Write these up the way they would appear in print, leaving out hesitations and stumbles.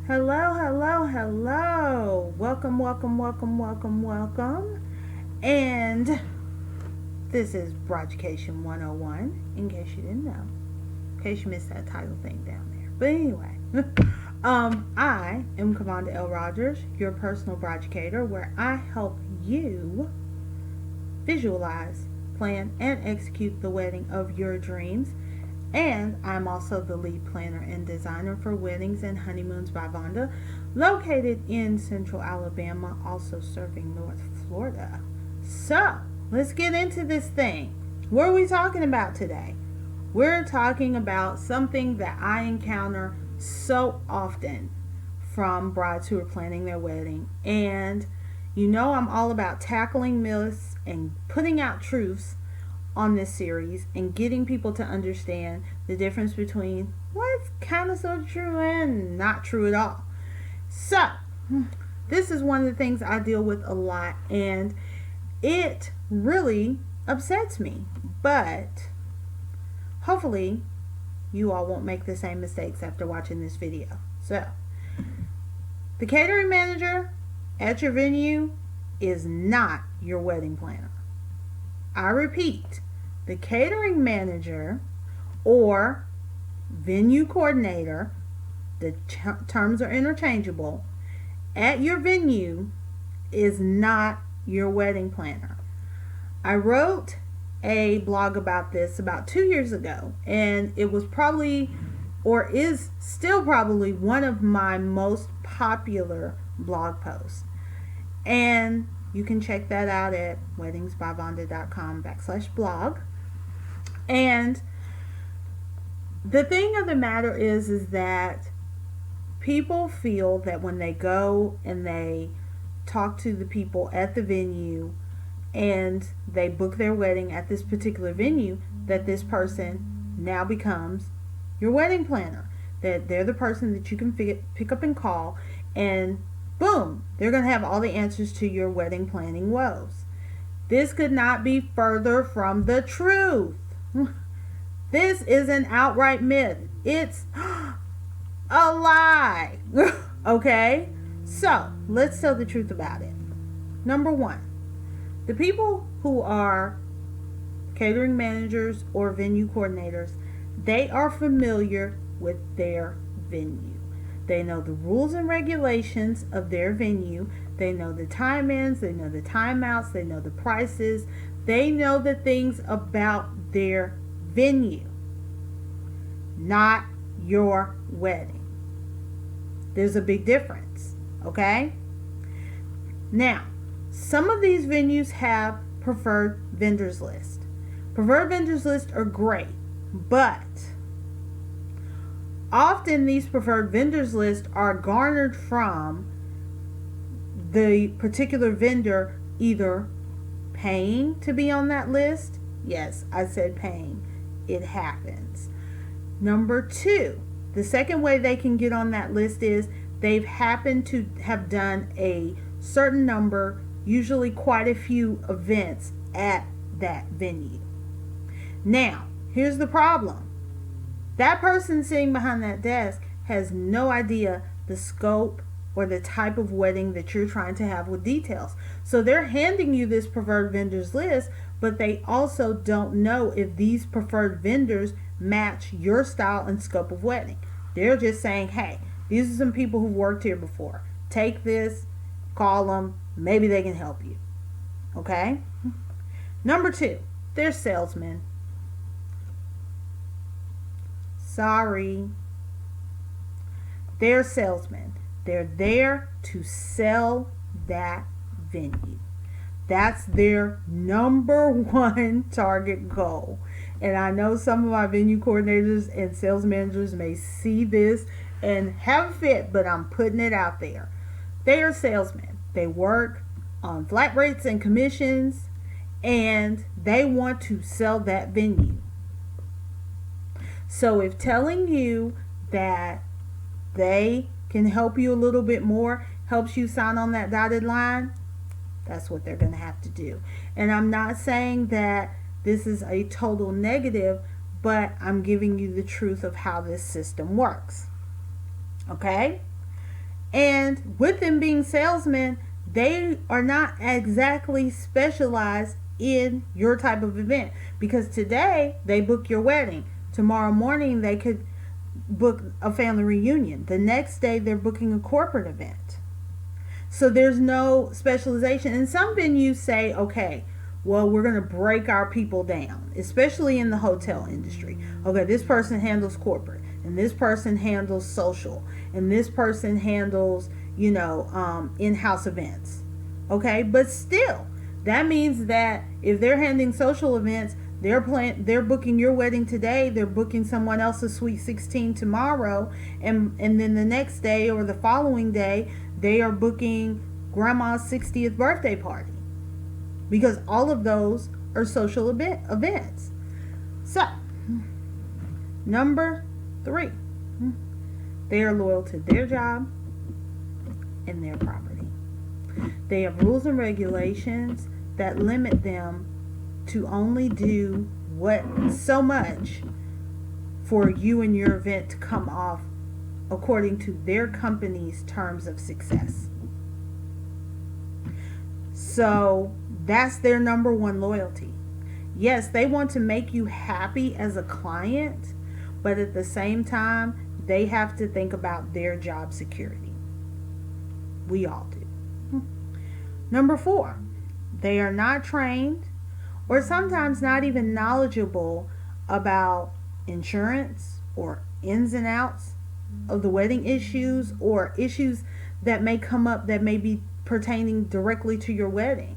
Hello, hello, hello. Welcome, welcome, welcome, welcome, welcome. And this is Brideucation 101, in case you didn't know. In case you missed that title thing down there. But anyway, I am Commander L. Rogers, your personal Brideucator, where I help you visualize, plan, and execute the wedding of your dreams. And I'm also the lead planner and designer for Weddings and Honeymoons by Vonda, located in Central Alabama, also serving North Florida. So, let's get into this thing. What are we talking about today? We're talking about something that I encounter so often from brides who are planning their wedding. And you know I'm all about tackling myths and putting out truths on this series and getting people to understand the difference between what's kind of so true and not true at all. So, this is one of the things I deal with a lot, and it really upsets me. But hopefully, you all won't make the same mistakes after watching this video. So, the catering manager at your venue is not your wedding planner. I repeat, the catering manager or venue coordinator, the terms are interchangeable, at your venue is not your wedding planner. I wrote a blog about this about 2 years ago, and it was probably, or is still probably, one of my most popular blog posts. And you can check that out at weddingsbyvonda.com/blog. And the thing of the matter is that people feel that when they go and they talk to the people at the venue and they book their wedding at this particular venue, that this person now becomes your wedding planner. That they're the person that you can pick up and call, and boom, they're going to have all the answers to your wedding planning woes. This could not be further from the truth. This is an outright myth. It's a lie. Okay? So, let's tell the truth about it. Number one, the people who are catering managers or venue coordinators, they are familiar with their venue. They know the rules and regulations of their venue. They know the time ins, they know the timeouts, they know the prices. They know the things about their venue, not your wedding. There's a big difference, okay? Now, some of these venues have preferred vendors list. Preferred vendors list are great, but often these preferred vendors lists are garnered from the particular vendor either paying to be on that list. Yes, I said paying. It happens. Number two, the second way they can get on that list is they've happened to have done a certain number, usually quite a few events at that venue. Now, here's the problem. That person sitting behind that desk has no idea the scope or the type of wedding that you're trying to have with details. So they're handing you this preferred vendors list, but they also don't know if these preferred vendors match your style and scope of wedding. They're just saying, hey, these are some people who've worked here before. Take this, call them, maybe they can help you. Okay? Number two, they're salesmen. Sorry. They're salesmen. They're there to sell that venue. That's their number one target goal. And I know some of my venue coordinators and sales managers may see this and have a fit, but I'm putting it out there. They are salesmen. They work on flat rates and commissions, and they want to sell that venue. So if telling you that they can help you a little bit more helps you sign on that dotted line, that's what they're going to have to do. And I'm not saying that this is a total negative, but I'm giving you the truth of how this system works. Okay? And with them being salesmen, they are not exactly specialized in your type of event, because today they book your wedding. Tomorrow morning they could book a family reunion. The next day they're booking a corporate event. So there's no specialization. And some venues say, okay, well, we're going to break our people down, especially in the hotel industry. Okay, this person handles corporate, and this person handles social, and this person handles, in-house events. Okay, but still, that means that if they're handling social events, they're booking your wedding today, they're booking someone else's sweet 16 tomorrow, and then the next day or the following day they are booking grandma's 60th birthday party, because all of those are social events. So, number 3, they are loyal to their job and their property. They have rules and regulations that limit them to only do so much for you and your event to come off according to their company's terms of success. So that's their number one loyalty. Yes, they want to make you happy as a client, but at the same time, they have to think about their job security. We all do. Number 4, they are not trained, or sometimes not even knowledgeable about insurance or ins and outs of the wedding issues, or issues that may come up that may be pertaining directly to your wedding.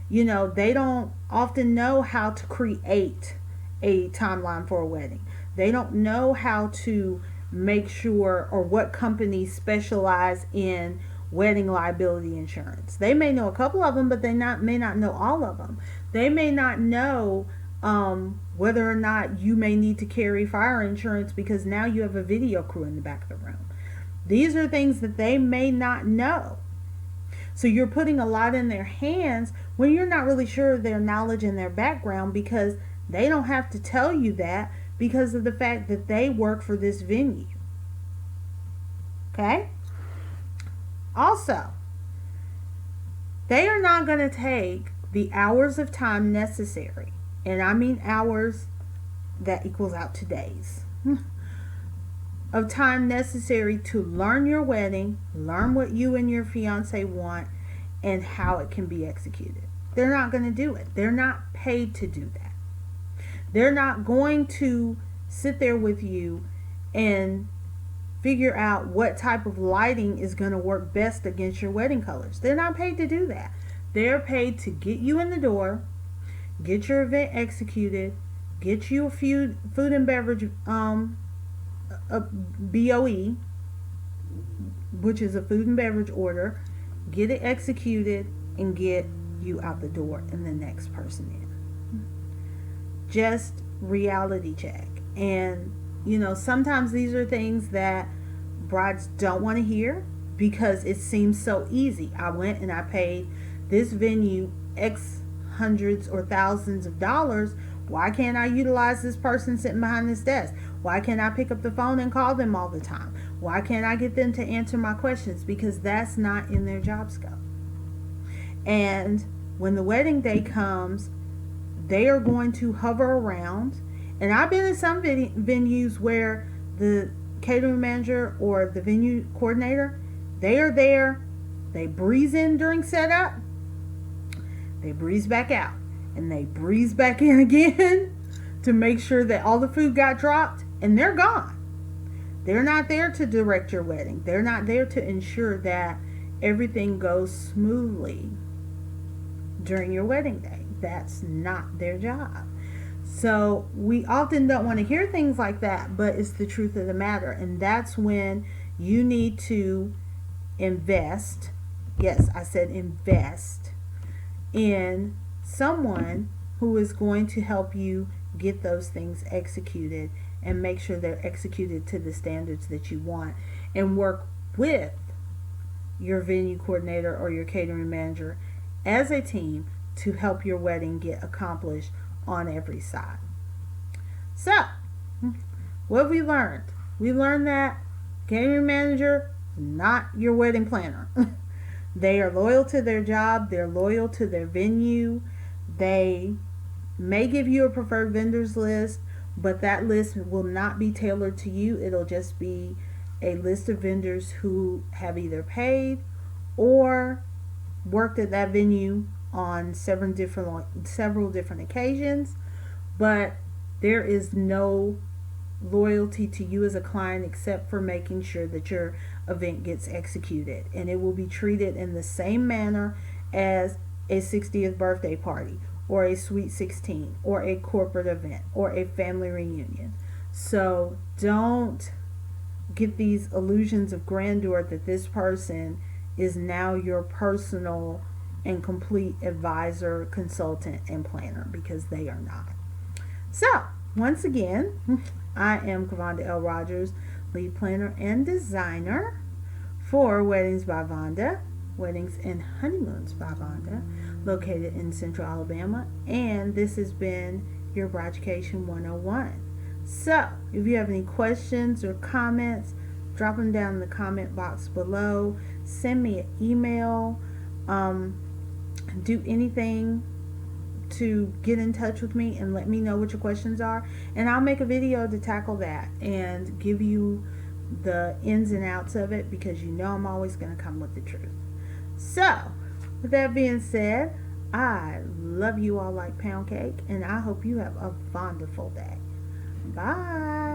They don't often know how to create a timeline for a wedding. They don't know how to make sure, or what companies specialize in wedding liability insurance. They may know a couple of them, but they may not know all of them. They may not know whether or not you may need to carry fire insurance because now you have a video crew in the back of the room. These are things that they may not know. So you're putting a lot in their hands when you're not really sure of their knowledge and their background, because they don't have to tell you that because of the fact that they work for this venue. Okay? Also, they are not going to take the hours of time necessary, and I mean hours that equals out to days, of time necessary to learn your wedding, learn what you and your fiance want, and how it can be executed. They're not going to do it. They're not paid to do that. They're not going to sit there with you and figure out what type of lighting is going to work best against your wedding colors. They're not paid to do that. They're paid to get you in the door, get your event executed, get you a food and beverage a BOE, which is a food and beverage order, get it executed, and get you out the door and the next person in. Just reality check. And sometimes these are things that brides don't want to hear because it seems so easy. I went and I paid this venue X hundreds or thousands of dollars. Why can't I utilize this person sitting behind this desk? Why can't I pick up the phone and call them all the time? Why can't I get them to answer my questions? Because that's not in their job scope. And when the wedding day comes, they are going to hover around. And I've been in some venues where the catering manager or the venue coordinator, they are there, they breeze in during setup, they breeze back out, and they breeze back in again to make sure that all the food got dropped, and they're gone. They're not there to direct your wedding. They're not there to ensure that everything goes smoothly during your wedding day. That's not their job. So we often don't want to hear things like that, but it's the truth of the matter. And that's when you need to invest. Yes, I said invest in someone who is going to help you get those things executed and make sure they're executed to the standards that you want, and work with your venue coordinator or your catering manager as a team to help your wedding get accomplished on every side. So, what have we learned? We learned that catering manager not your wedding planner. They are loyal to their job, they're loyal to their venue. They may give you a preferred vendors list, but that list will not be tailored to you. It'll just be a list of vendors who have either paid or worked at that venue on several different occasions, but there is no loyalty to you as a client except for making sure that your event gets executed, and it will be treated in the same manner as a 60th birthday party or a sweet 16 or a corporate event or a family reunion. So don't get these illusions of grandeur that this person is now your personal and complete advisor, consultant, and planner, because they are not. So, once again, I am Kavonda L. Rogers, lead planner and designer for Weddings by Vonda, Weddings and Honeymoons by Vonda, located in Central Alabama, and this has been your Brideucation 101. So, if you have any questions or comments, drop them down in the comment box below. Send me an email. Do anything to get in touch with me and let me know what your questions are, and I'll make a video to tackle that and give you the ins and outs of it, because you know I'm always going to come with the truth. So, with that being said, I love you all like pound cake, and I hope you have a wonderful day. Bye.